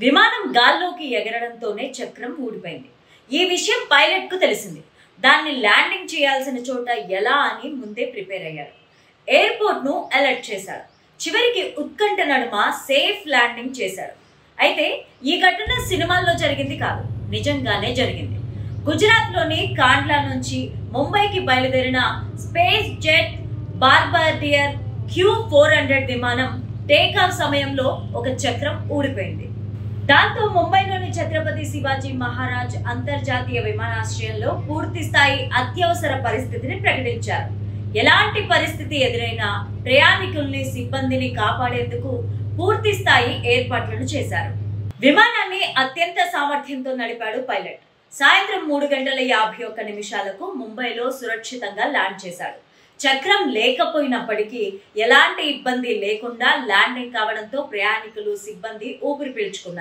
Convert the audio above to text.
విమానం గాల్లోకి ఎగరడంతోనే చక్రం ఊడిపోయింది. ఈ విషయం పైలట్ కు తెలిసింది. దాన్ని ల్యాండింగ్ చేయాల్సిన చోట ఎలా అని ముందే ప్రిపేర్ అయ్యారు. ఎయిర్పోర్ట్ ను అలర్ట్ చేశారు. చివరికి ఉత్కంఠ నడుమ సేఫ్ ల్యాండింగ్ చేశారు. అయితే ఈ ఘటన సినిమాల్లో జరిగింది కాదు, నిజంగానే జరిగింది. గుజరాత్ లోని కాండ్లా నుంచి ముంబైకి బయలుదేరిన స్పేస్ జెట్ బార్బాడియర్ Q400 విమానం టేకాఫ్ సమయంలో ఒక చక్రం ఊడిపోయింది. దాంతో ముంబైలోని ఛత్రపతి శివాజీ మహారాజ్ అంతర్జాతీయ విమానాశ్రయంలో పూర్తి స్థాయి అత్యవసర పరిస్థితిని ప్రకటించారు. ఎలాంటి పరిస్థితి ఎదురైనా ప్రయాణికుల్ని సిబ్బందిని కాపాడేందుకు పూర్తి స్థాయి ఏర్పాట్లను చేశారు. విమానాన్ని అత్యంత సామర్థ్యంతో నడిపాడు పైలట్. సాయంత్రం 3:51 ముంబైలో సురక్షితంగా ల్యాండ్ చేశాడు. చక్రం లేకపోయినప్పటికీ ఎలాంటి ఇబ్బంది లేకుండా ల్యాండింగ్ కావడంతో ప్రయాణికులు సిబ్బంది ఊపిరి పీల్చుకున్నారు.